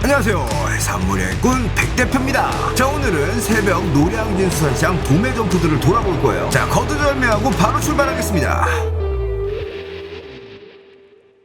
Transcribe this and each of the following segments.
안녕하세요, 해산물의 꾼 백대표입니다. 자, 오늘은 새벽 노량진 수산시장 도매 점포들을 돌아볼 거예요. 자, 거두절미하고 바로 출발하겠습니다.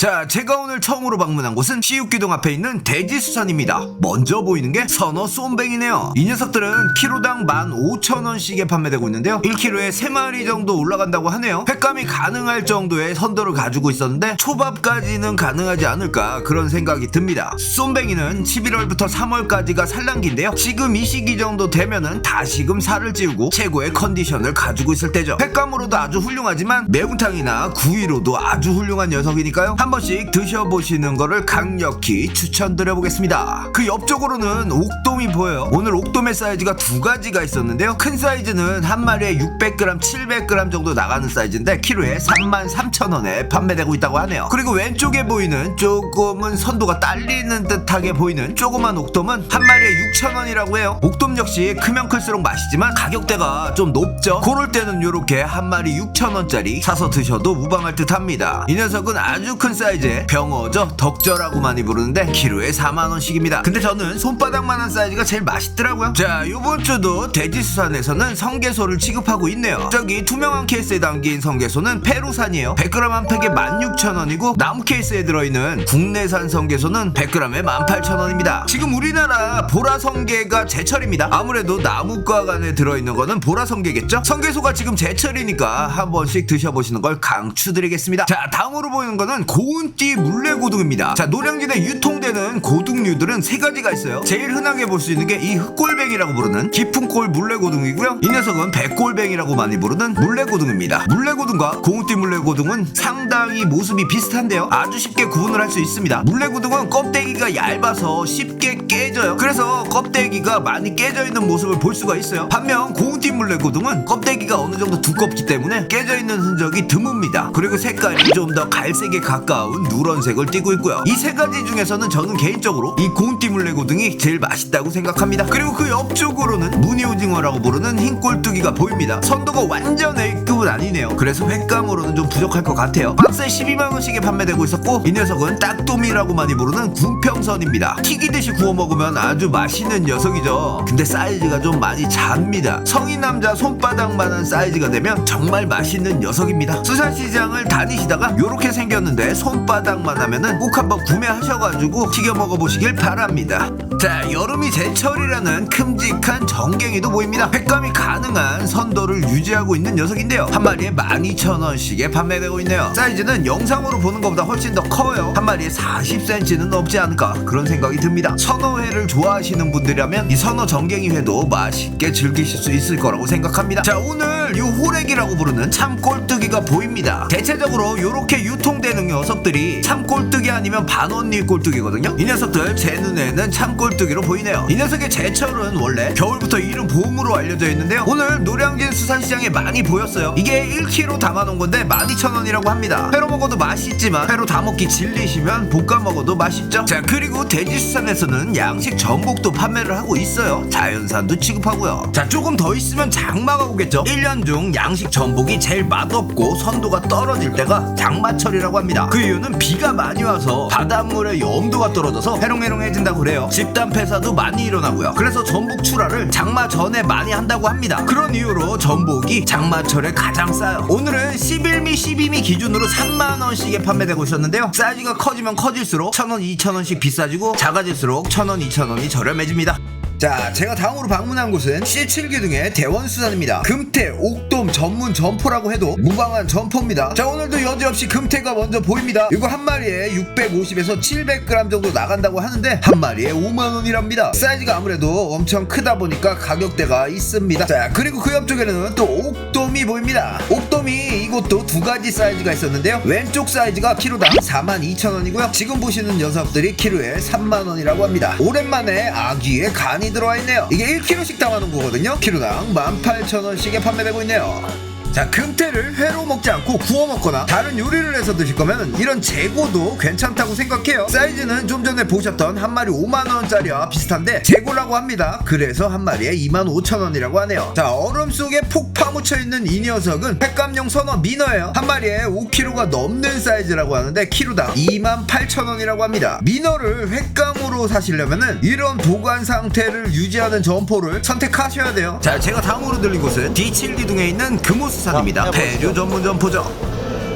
자, 제가 오늘 처음으로 방문한 곳은 CU기동 앞에 있는 대지수산입니다. 먼저 보이는 게 선어 쏨뱅이네요. 이 녀석들은 키로당 15,000원씩에 판매되고 있는데요, 1kg에 3마리 정도 올라간다고 하네요. 횟감이 가능할 정도의 선도를 가지고 있었는데 초밥까지는 가능하지 않을까 그런 생각이 듭니다. 쏨뱅이는 11월부터 3월까지가 산란기인데요, 지금 이 시기 정도 되면은 다시금 살을 찌우고 최고의 컨디션을 가지고 있을 때죠. 횟감으로도 아주 훌륭하지만 매운탕이나 구이로도 아주 훌륭한 녀석이니까요, 한 번씩 드셔보시는 거를 강력히 추천드려보겠습니다. 그 옆쪽으로는 옥돔이 보여요. 오늘 옥돔의 사이즈가 두 가지가 있었는데요, 큰 사이즈는 한 마리에 600g, 700g 정도 나가는 사이즈인데 키로에 33,000원에 판매되고 있다고 하네요. 그리고 왼쪽에 보이는 조금은 선도가 딸리는 듯하게 보이는 조그만 옥돔은 한 마리에 6,000원이라고 해요. 옥돔 역시 크면 클수록 맛이지만 가격대가 좀 높죠. 그럴 때는 요렇게 한 마리 6,000원짜리 사서 드셔도 무방할 듯 합니다. 이 녀석은 아주 큰 사이즈의 병어죠. 덕저라고 많이 부르는데 키로에 4만원씩입니다. 근데 저는 손바닥만한 사이즈가 제일 맛있더라고요. 자, 요번 주도 대지수산에서는 성게소를 취급하고 있네요. 저기 투명한 케이스에 담긴 성게소는 페루산이에요. 100g 한 팩에 16,000원이고 나무 케이스에 들어있는 국내산 성게소는 100g에 18,000원입니다. 지금 우리나라 보라성게가 제철입니다. 아무래도 나무과 안에 들어있는 거는 보라성게겠죠? 성게소가 지금 제철이니까 한 번씩 드셔보시는 걸 강추드리겠습니다. 자, 다음으로 보이는 거는 고운띠 물레고등입니다. 자, 노량진에 유통되는 고등류들은 세 가지가 있어요. 제일 흔하게 볼 수 있는 게 이 흑골뱅이라고 부르는 깊은골 물레고등이고요, 이 녀석은 백골뱅이라고 많이 부르는 물레고등입니다. 물레고등과 고운띠 물레고등은 상당히 모습이 비슷한데요, 아주 쉽게 구분을 할 수 있습니다. 물레고등은 껍데기가 얇아서 쉽게 깨져요. 그래서 껍데기가 많이 깨져 있는 모습을 볼 수가 있어요. 반면 고운띠 물레고등은 껍데기가 어느 정도 두껍기 때문에 깨져 있는 흔적이 드뭅니다. 그리고 색깔이 좀 더 갈색에 가까운 누런색을 띠고 있고요. 이 세 가지 중에서는 저는 개인적으로 이 고운띠 물레고등이 제일 맛있다고 생각합니다. 그리고 그 옆쪽으로는 무늬오징어라고 부르는 흰꼴뚜기가 보입니다. 선도가 완전 A급은 아니네요. 그래서 횟감으로는 좀 부족할 것 같아요. 박스에 12만원씩에 판매되고 있었고, 이 녀석은 딱도미라고 많이 부르는 궁평선입니다. 튀기듯이 구워 먹으면 아주 맛있는 녀석이죠. 근데 사이즈가 좀 많이 작습니다. 성인 남자 손바닥만한 사이즈가 되면 정말 맛있는 녀석입니다. 수산시장을 다니시다가 요렇게 생겼는데 손바닥만 하면은 꼭 한번 구매하셔가지고 튀겨 먹어보시길 바랍니다. 자, 여름이 제철이라는 큼직한 정갱이도 보입니다. 횟감이 가능한 선도를 유지하고 있는 녀석인데요, 한 마리에 12,000원씩에 판매되고 있네요. 사이즈는 영상으로 보는 것보다 훨씬 더 커요. 한 마리에 40cm는 넘지 않을까 그런 생각이 듭니다. 선어회를 좋아하시는 분들이라면 이 선어 정갱이회도 맛있게 즐기실 수 있을 거라고 생각합니다. 자, 오늘 이 호래기라고 부르는 참꼴뚜기가 보입니다. 대체적으로 요렇게 유통되는 녀석들이 참꼴뚜기 아니면 반원리 꼴뚜기거든요. 이 녀석들 제 눈에는 참꼴뚜기로 보이네요. 이 녀석의 제철은 원래 겨울부터 이른 봄으로 알려져 있는데요, 오늘 노량진 수산시장에 많이 보였어요. 이게 1kg 담아놓은 건데 12,000원이라고 합니다. 회로 먹어도 맛있지만 회로 다 먹기 질리시면 볶아 먹어도 맛있죠. 자, 그리고 대지수산에서는 양식 전복도 판매를 하고 있어요. 자연산도 취급하고요. 자, 조금 더 있으면 장마가 오겠죠. 1년 중 양식 전복이 제일 맛없고 선도가 떨어질 때가 장마철이라고 합니다. 그 이유는 비가 많이 와서 바닷물의 염도가 떨어져서 해롱해롱해진다고 그래요. 집단 폐사도 많이 일어나고요. 그래서 전복 출하를 장마 전에 많이 한다고 합니다. 그런 이유로 전복이 장마철에 가장 싸요. 오늘은 11미 12미 기준으로 3만원씩에 판매되고 있었는데요, 사이즈가 커지면 커질수록 1,000원 2,000원씩 비싸지고 작아질수록 1,000원 2,000원이 저렴해집니다. 자, 제가 다음으로 방문한 곳은 C7기둥의 대원수산입니다. 금태, 옥돔 전문 점포라고 해도 무방한 점포입니다. 자, 오늘도 여지없이 금태가 먼저 보입니다. 이거 한 마리에 650에서 700g 정도 나간다고 하는데 한 마리에 5만원이랍니다. 사이즈가 아무래도 엄청 크다 보니까 가격대가 있습니다. 자, 그리고 그 옆쪽에는 또 옥돔이 보입니다. 옥돔이 이것도 두 가지 사이즈가 있었는데요, 왼쪽 사이즈가 키로당 42,000원이고요 지금 보시는 녀석들이 키로에 3만원이라고 합니다. 오랜만에 아귀의 간이 들어와 있네요. 이게 1kg씩 담아놓은 거거든요. 키로당 18,000원씩에 판매되고 있네요. 자, 금태를 회로 먹지 않고 구워 먹거나 다른 요리를 해서 드실 거면 이런 재고도 괜찮다고 생각해요. 사이즈는 좀 전에 보셨던 한 마리 5만원짜리와 비슷한데 재고라고 합니다. 그래서 한 마리에 25,000원이라고 하네요. 자, 얼음 속에 폭 파묻혀 있는 이 녀석은 횟감용 선어 민어예요. 한 마리에 5kg가 넘는 사이즈라고 하는데 키로당 28,000원이라고 합니다. 민어를 횟감으로 사시려면은 이런 보관 상태를 유지하는 점포를 선택하셔야 돼요. 자, 제가 다음으로 들린 곳은 D7기둥에 있는 금호수산입니다. 배류 전문 점포죠.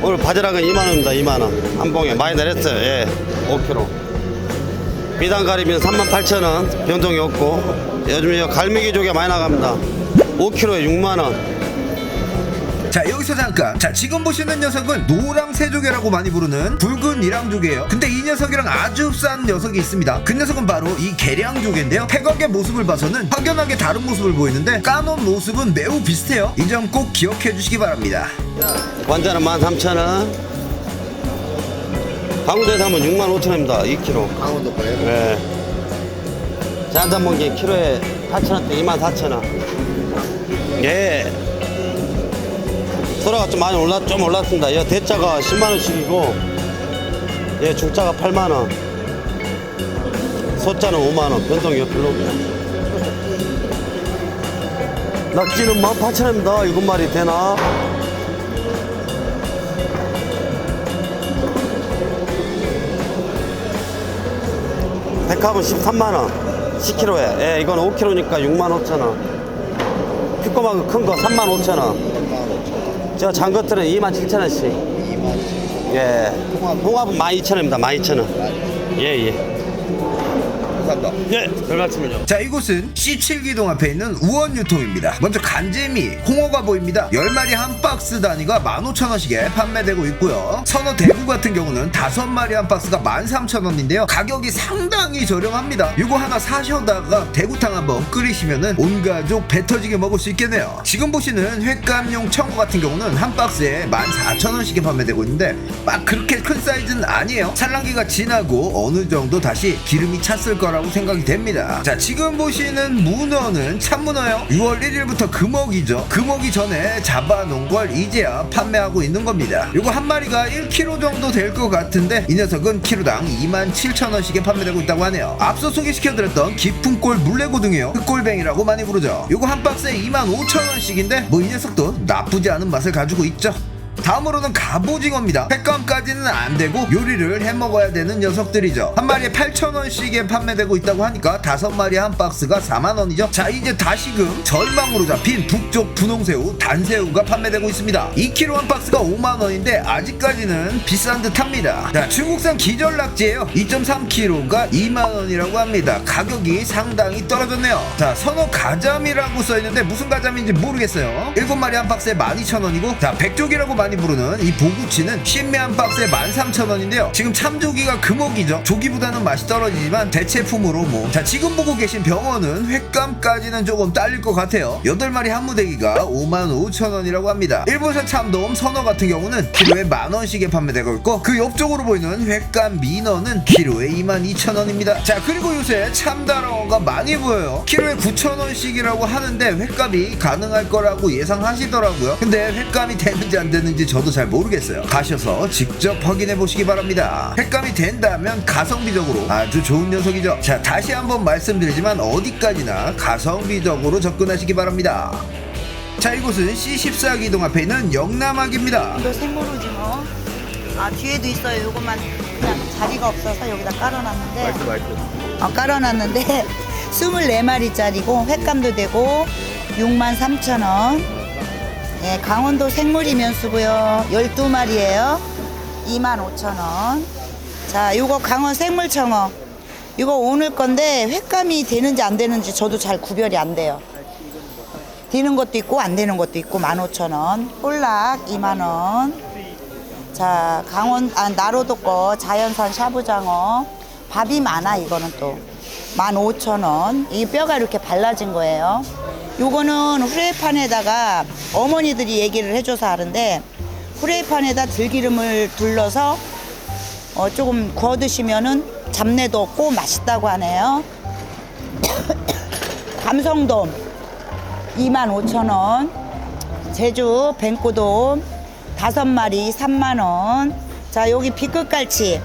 오늘 바지락은 2만원입니다. 2만원 한 봉에 많이 내렸어요. 예, 5kg. 비단가리비는 38,000원 변동이 없고 요즘 이 갈매기 조개 많이 나갑니다. 5kg에 6만원. 자, 여기서 잠깐. 자, 지금 보시는 녀석은 노랑새조개라고 많이 부르는 붉은 이랑조개예요. 근데 이 녀석이랑 아주 흡사한 녀석이 있습니다. 그 녀석은 바로 이 계량조개인데요. 태각의 모습을 봐서는 확연하게 다른 모습을 보이는데 까놓은 모습은 매우 비슷해요. 이 점 꼭 기억해 주시기 바랍니다. 관자는 13,000원. 강원도에서 하면 65,000원입니다. 2kg. 강원도 거예요? 네. 잔단 멍게 키로에 8,000원대 24,000원. 예. 소라가 좀 많이 좀 올랐습니다. 이 대짜가 10만원씩이고, 예, 중짜가 8만원. 소짜는 5만원. 변동이 별로 없네. 낙지는 18,000원입니다. 7마리 되나? 백합은 13만원. 10kg에. 예, 이건 5kg니까 65,000원. 피꼬마그 큰 거 35,000원. 저 장것들은 27,000원씩. 2만 예. 홍합은 12,000원입니다. 12,000원. 예, 예. 감사합니다. 예, 별 말씀을요. 자, 이곳은 C7기동 앞에 있는 우원유통입니다. 먼저 간재미, 홍어가 보입니다. 10마리 한 박스 단위가 15,000원씩에 판매되고 있고요. 선어 대구 같은 경우는 5마리 한 박스가 13,000원인데요. 가격이 상당히 저렴합니다. 이거 하나 사셔다가 대구탕 한번 끓이시면은 온 가족 배 터지게 먹을 수 있겠네요. 지금 보시는 횟감용 청어 같은 경우는 한 박스에 14,000원씩에 판매되고 있는데 막 그렇게 큰 사이즈는 아니에요. 산란기가 지나고 어느 정도 다시 기름이 찼을 거라고 생각이 됩니다. 자, 지금 보시는 문어는 참문어요. 6월 1일부터 금어기죠. 금어기 전에 잡아놓은 걸 이제야 판매하고 있는 겁니다. 요거 한 마리가 1kg 정도 될 것 같은데 이 녀석은 키로당 27,000원씩에 판매되고 있다고 하네요. 앞서 소개시켜드렸던 깊은골 물레고등이에요. 흑골뱅이라고 많이 부르죠. 요거 한 박스에 25,000원씩인데 뭐 이 녀석도 나쁘지 않은 맛을 가지고 있죠. 다음으로는 갑오징어입니다. 횟감까지는 안되고 요리를 해먹어야 되는 녀석들이죠. 한 마리에 8,000원씩에 판매되고 있다고 하니까 5마리 한 박스가 4만원이죠. 자, 이제 다시금 절망으로 잡힌 북쪽 분홍새우, 단새우가 판매되고 있습니다. 2kg 한 박스가 5만원인데 아직까지는 비싼 듯 합니다. 자, 중국산 기절낙지예요. 2.3kg가 2만원이라고 합니다. 가격이 상당히 떨어졌네요. 자, 선어 가자미라고 써있는데 무슨 가자미인지 모르겠어요. 7마리 한 박스에 12,000원이고, 자, 백조기라고 많이 부르는 이 보구치는 신매 한 박스에 13,000원인데요. 지금 참조기가 금어기죠. 조기보다는 맛이 떨어지지만 대체품으로 뭐. 자, 지금 보고 계신 병어는 횟감까지는 조금 딸릴 것 같아요. 8마리 한 무대기가 55,000원이라고 합니다. 일본산 참돔 선어 같은 경우는 키로에 만원씩에 판매되고 있고, 그 옆쪽으로 보이는 횟감 민어는 키로에 22,000원입니다. 자, 그리고 요새 참다랑어가 많이 보여요. 키로에 9,000원씩이라고 하는데 횟감이 가능할 거라고 예상하시더라고요. 근데 횟감이 되는지 안 되는지 저도 잘 모르겠어요. 가셔서 직접 확인해 보시기 바랍니다. 횟감이 된다면 가성비적으로 아주 좋은 녀석이죠. 자, 다시 한번 말씀드리지만 어디까지나 가성비적으로 접근하시기 바랍니다. 자, 이곳은 C14기동 앞에 있는 영남학입니다. 이거 생모로징어. 아, 뒤에도 있어요. 요것만 그냥 자리가 없어서 여기다 깔아놨는데. 깔아놨는데 24마리짜리고 횟감도 되고 63,000원. 예, 강원도 생물이면수고요. 12마리예요. 25,000원. 자, 요거 강원 생물청어. 이거 오늘 건데 횟감이 되는지 안 되는지 저도 잘 구별이 안 돼요. 되는 것도 있고 안 되는 것도 있고 15,000원. 홀락 2만원. 자, 나로도 거 자연산 샤브장어. 밥이 많아. 이거는 또 15,000원. 이 뼈가 이렇게 발라진 거예요. 요거는 후라이팬에다가 어머니들이 얘기를 해줘서 하는데, 후라이팬에다 들기름을 둘러서 조금 구워 드시면은 잡내도 없고 맛있다고 하네요. 감성돔 25,000원. 제주 뱅꼬돔 5마리 3만원. 자, 여기 B급갈치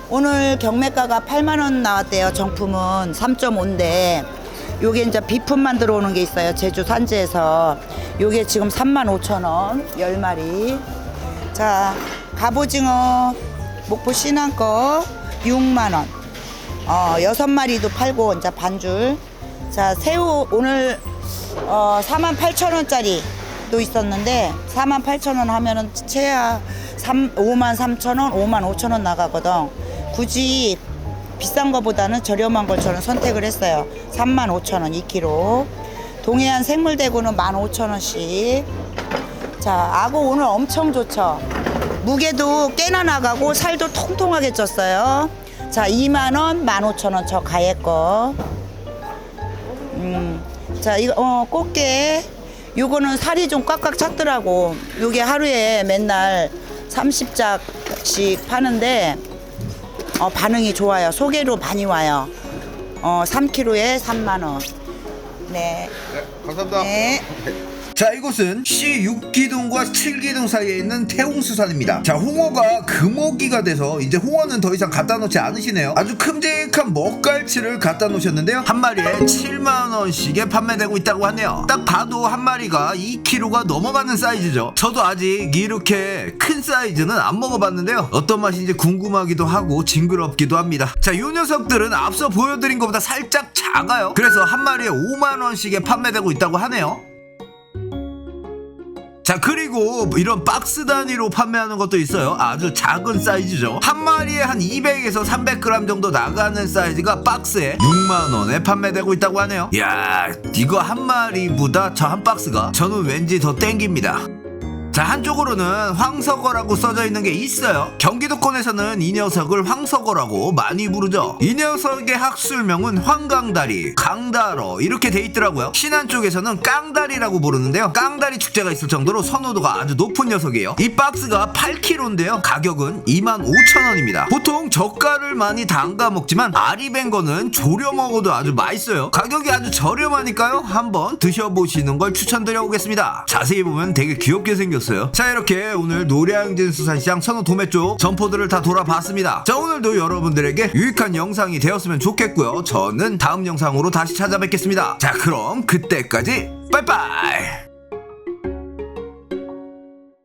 오늘 경매가가 8만원 나왔대요. 정품은 3.5인데 요게 이제 비품만 들어오는 게 있어요. 제주 산지에서 요게 지금 35,000원 10마리. 자, 갑오징어 목포 신안거 6만원. 6마리도 팔고 이제 반줄. 자, 새우 오늘 48,000원짜리도 있었는데 48,000원 하면은 최하 53,000원, 55,000원 나가거든. 굳이 비싼 거보다는 저렴한 걸 저는 선택을 했어요. 35,000원 2kg. 동해안 생물대구는 15,000원씩. 자, 악어 오늘 엄청 좋죠. 무게도 꽤나 나가고 살도 통통하게 쪘어요. 자, 2만원, 15,000원 저 가해 거. 자, 이거 꽃게 요거는 살이 좀 꽉꽉 찼더라고. 요게 하루에 맨날 30짝씩 파는데 반응이 좋아요. 소개로 많이 와요. 3kg에 3만원. 네. 감사합니다. 네. 자, 이곳은 C6기둥과 7기둥 사이에 있는 태웅수산입니다. 자, 홍어가 금어기가 돼서 이제 홍어는 더 이상 갖다 놓지 않으시네요. 아주 큼직한 먹갈치를 갖다 놓으셨는데요. 한 마리에 7만원씩에 판매되고 있다고 하네요. 딱 봐도 한 마리가 2kg가 넘어가는 사이즈죠. 저도 아직 이렇게 큰 사이즈는 안 먹어봤는데요. 어떤 맛인지 궁금하기도 하고 징그럽기도 합니다. 자, 이 녀석들은 앞서 보여드린 것보다 살짝 작아요. 그래서 한 마리에 5만원씩에 판매되고 있다고 하네요. 자, 그리고 이런 박스 단위로 판매하는 것도 있어요. 아주 작은 사이즈죠. 한 마리에 한 200에서 300g 정도 나가는 사이즈가 박스에 6만원에 판매되고 있다고 하네요. 이야, 이거 한 마리보다 저 한 박스가 저는 왠지 더 땡깁니다. 자, 한쪽으로는 황석어라고 써져 있는 게 있어요. 경기도권에서는 이 녀석을 황석어라고 많이 부르죠. 이 녀석의 학술명은 황강다리, 강다러 이렇게 돼 있더라고요. 신안 쪽에서는 깡다리라고 부르는데요. 깡다리 축제가 있을 정도로 선호도가 아주 높은 녀석이에요. 이 박스가 8kg인데요. 가격은 25,000원입니다. 보통 젓갈을 많이 담가 먹지만 알이 밴 거는 졸여 먹어도 아주 맛있어요. 가격이 아주 저렴하니까요. 한번 드셔보시는 걸 추천드려 보겠습니다. 자세히 보면 되게 귀엽게 생겼어요. 자, 이렇게 오늘 노량진 수산시장 선호 도매 쪽 점포들을 다 돌아봤습니다. 자, 오늘도 여러분들에게 유익한 영상이 되었으면 좋겠고요. 저는 다음 영상으로 다시 찾아뵙겠습니다. 자, 그럼 그때까지 빠이빠이.